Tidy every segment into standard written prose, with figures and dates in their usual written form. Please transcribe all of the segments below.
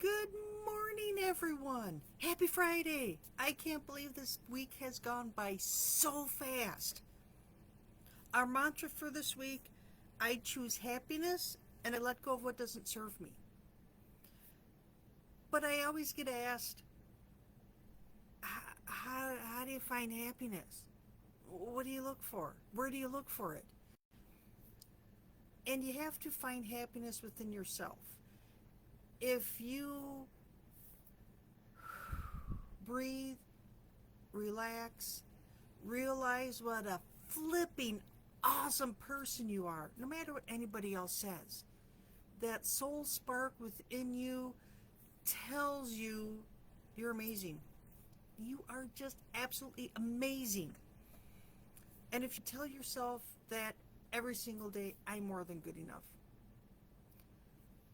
Good morning, everyone. Happy Friday. I can't believe this week has gone by so fast. Our mantra for this week, I choose happiness and I let go of what doesn't serve me. But I always get asked, how do you find happiness? What do you look for? Where do you look for it? And you have to find happiness within yourself. If you breathe, relax, realize what a flipping awesome person you are, no matter what anybody else says. That soul spark within you tells you you're amazing. You are just absolutely amazing. And if you tell yourself that every single day, I'm more than good enough.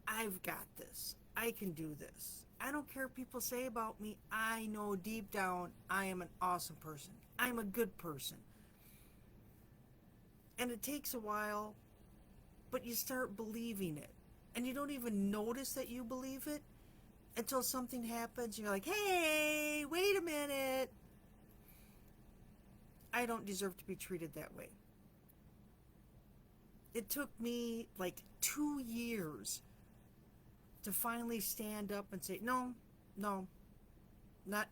I've got this. I can do this. I don't care what people say about me. I know deep down I am an awesome person. I'm a good person. And it takes a while, but you start believing it. And you don't even notice that you believe it until something happens. You're like, hey, wait a minute. I don't deserve to be treated that way. It took me like 2 years to finally stand up and say, no,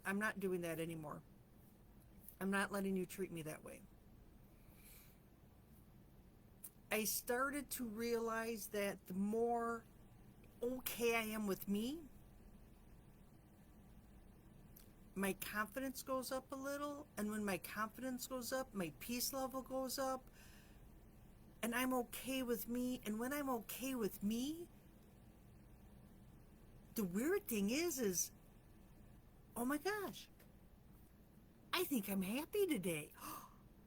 I'm not doing that anymore. I'm not letting you treat me that way. I started to realize that the more okay I am with me, my confidence goes up a little. And when my confidence goes up, my peace level goes up. And I'm okay with me. And when I'm okay with me, the weird thing is, oh my gosh, I think I'm happy today.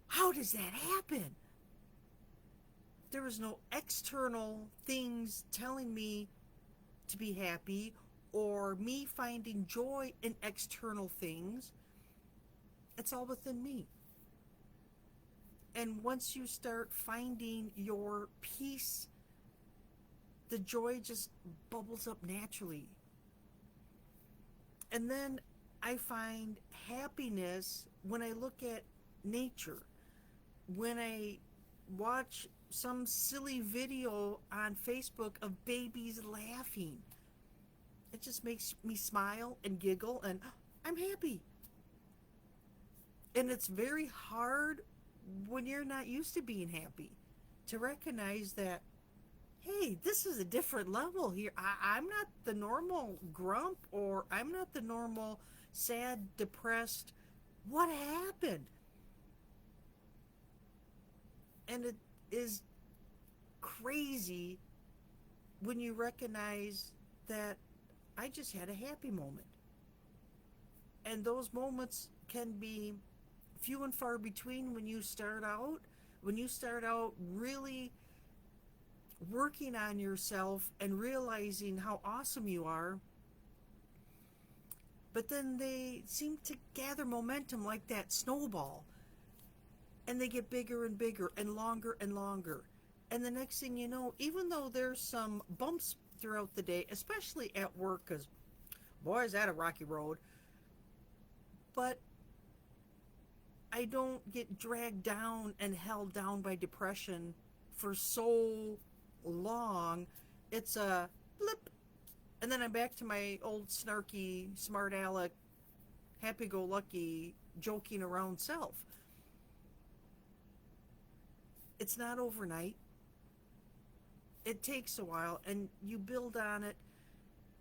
How does that happen? There was no external things telling me to be happy or me finding joy in external things. It's all within me. And once you start finding your peace, the joy just bubbles up naturally. And then I find happiness when I look at nature. When I watch some silly video on Facebook of babies laughing, it just makes me smile and giggle and I'm happy. And it's very hard when you're not used to being happy to recognize that, hey, this is a different level here. I'm not the normal grump, or I'm not the normal sad, depressed. What happened? And it is crazy when you recognize that I just had a happy moment. And those moments can be few and far between when you start out. When you start out really working on yourself and realizing how awesome you are, but then they seem to gather momentum like that snowball, and they get bigger and bigger and longer and longer. And the next thing you know, even though there's some bumps throughout the day, especially at work, because boy, is that a rocky road, but I don't get dragged down and held down by depression for so long. It's a blip, and then I'm back to my old snarky, smart aleck, happy-go-lucky, joking around self. It's not overnight. It takes a while, and you build on it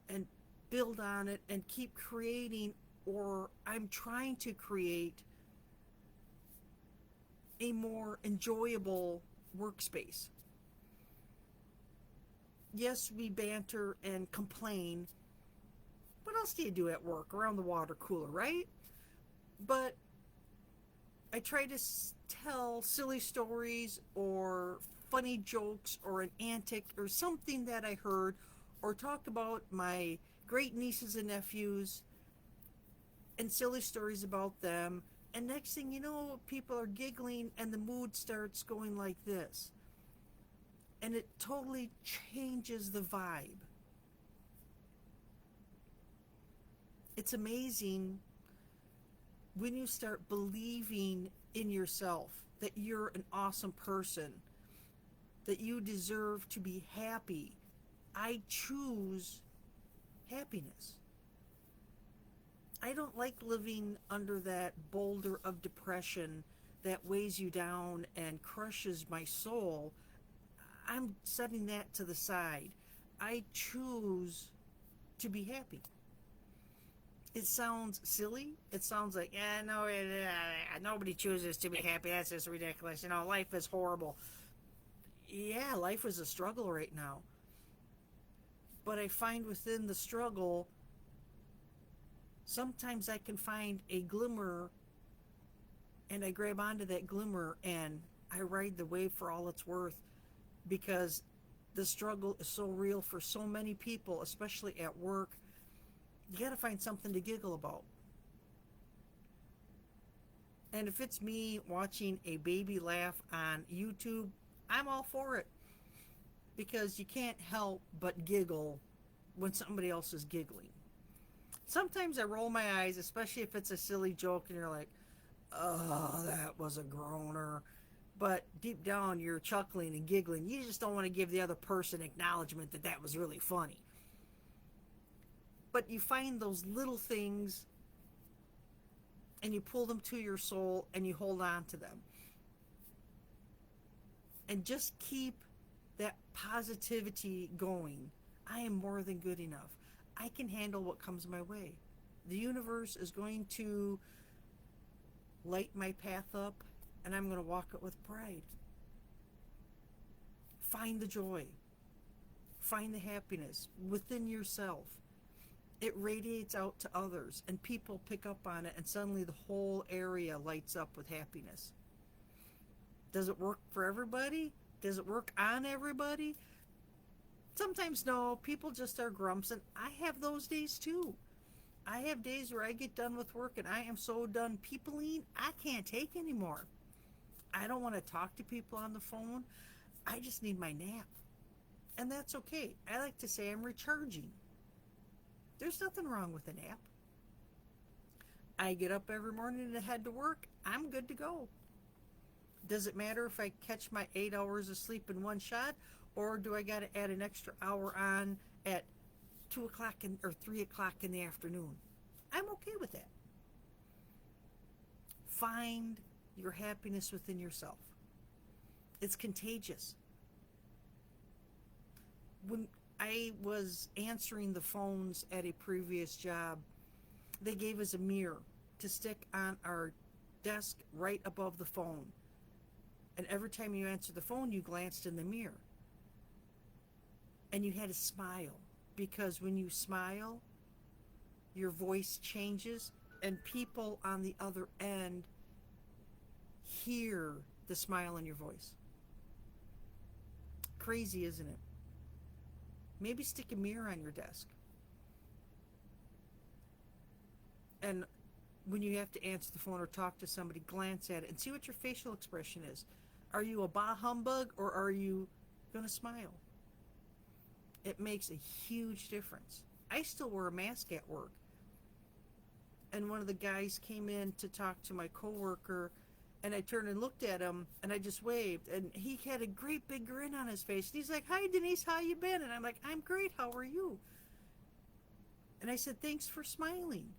and build on it and keep creating, or I'm trying to create a more enjoyable workspace. Yes, we banter and complain. What else do you do at work around the water cooler, right? But I try to tell silly stories or funny jokes or an antic or something that I heard, or talk about my great nieces and nephews and silly stories about them. And next thing you know, people are giggling and the mood starts going like this. And it totally changes the vibe. It's amazing when you start believing in yourself that you're an awesome person, that you deserve to be happy. I choose happiness. I don't like living under that boulder of depression that weighs you down and crushes my soul. I'm setting that to the side. I choose to be happy. It sounds silly. It sounds like, no, nobody chooses to be happy. That's just ridiculous. Life is horrible. Yeah, life is a struggle right now. But I find within the struggle, sometimes I can find a glimmer, and I grab onto that glimmer and I ride the wave for all it's worth, because the struggle is so real for so many people, especially at work. You got to find something to giggle about. And if it's me watching a baby laugh on YouTube, I'm all for it, because you can't help but giggle when somebody else is giggling. Sometimes I roll my eyes, especially if it's a silly joke and you're like, oh, that was a groaner. But deep down, you're chuckling and giggling. You just don't want to give the other person acknowledgement that that was really funny. But you find those little things and you pull them to your soul and you hold on to them. And just keep that positivity going. I am more than good enough. I can handle what comes my way. The universe is going to light my path up, and I'm going to walk it with pride. Find the joy. Find the happiness within yourself. It radiates out to others, and people pick up on it, and suddenly the whole area lights up with happiness. Does it work for everybody? Does it work on everybody? Sometimes no. People just are grumps, and I have those days too. I have days where I get done with work and I am so done peopling, I can't take anymore. I don't want to talk to people on the phone. I just need my nap. And that's okay. I like to say I'm recharging. There's nothing wrong with a nap. I get up every morning and head to work. I'm good to go. Does it matter if I catch my 8 hours of sleep in one shot, or do I got to add an extra hour on at 2 o'clock or 3 o'clock in the afternoon? I'm okay with that. Find your happiness within yourself. It's contagious. When I was answering the phones at a previous job, they gave us a mirror to stick on our desk right above the phone. And every time you answered the phone, you glanced in the mirror. And you had to smile, because when you smile, your voice changes, and people on the other end hear the smile in your voice. Crazy, isn't it? Maybe stick a mirror on your desk. And when you have to answer the phone or talk to somebody, glance at it and see what your facial expression is. Are you a bah humbug, or are you going to smile? It makes a huge difference. I still wear a mask at work. And one of the guys came in to talk to my coworker, and I turned and looked at him, and I just waved, and he had a great big grin on his face. And he's like, "Hi, Denise, how you been?" And I'm like, "I'm great, how are you?" And I said, "Thanks for smiling."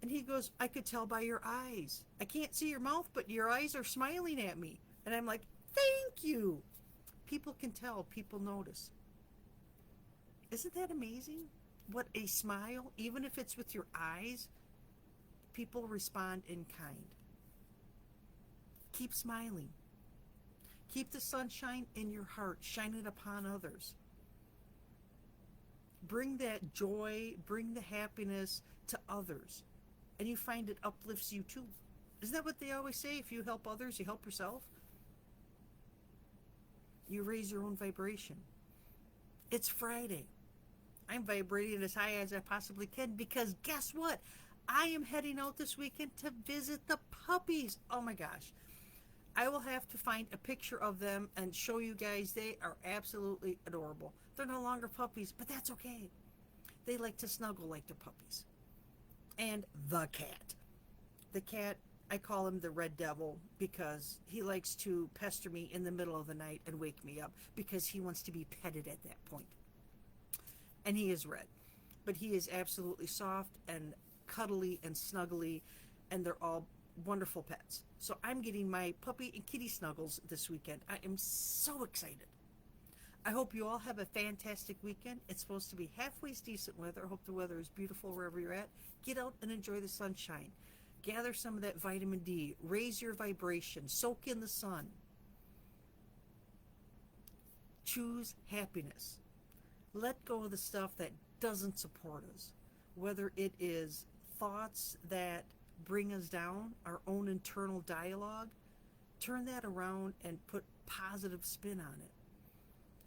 And he goes, "I could tell by your eyes. I can't see your mouth, but your eyes are smiling at me." And I'm like, "Thank you." People can tell, people notice. Isn't that amazing? What a smile, even if it's with your eyes, people respond in kind. Keep smiling. Keep the sunshine in your heart, shine it upon others. Bring that joy, bring the happiness to others, and you find it uplifts you too. Isn't that what they always say? If you help others, you help yourself. You raise your own vibration. It's Friday. I'm vibrating as high as I possibly can, because guess what? I am heading out this weekend to visit the puppies. Oh my gosh. I will have to find a picture of them and show you guys. They are absolutely adorable. They're no longer puppies, but that's okay. They like to snuggle like their puppies. And the cat. The cat, I call him the Red Devil because he likes to pester me in the middle of the night and wake me up because he wants to be petted at that point. And he is red. But he is absolutely soft and cuddly and snuggly, and they're all wonderful pets. So I'm getting my puppy and kitty snuggles this weekend. I am so excited. I hope you all have a fantastic weekend. It's supposed to be halfway decent weather. I hope the weather is beautiful wherever you're at. Get out and enjoy the sunshine. Gather some of that vitamin D. Raise your vibration. Soak in the sun. Choose happiness. Let go of the stuff that doesn't support us. Whether it is thoughts that bring us down, our own internal dialogue, turn that around and put positive spin on it.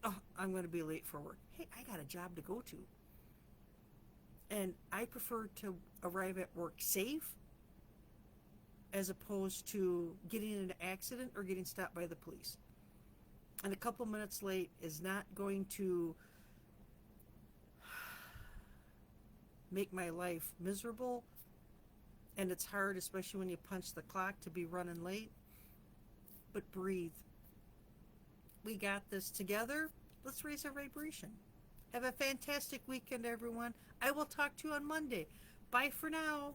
Oh, I'm going to be late for work. Hey, I got a job to go to. And I prefer to arrive at work safe as opposed to getting in an accident or getting stopped by the police. And a couple minutes late is not going to make my life miserable. And it's hard, especially when you punch the clock, to be running late. But breathe. We got this together. Let's raise our vibration. Have a fantastic weekend, everyone. I will talk to you on Monday. Bye for now.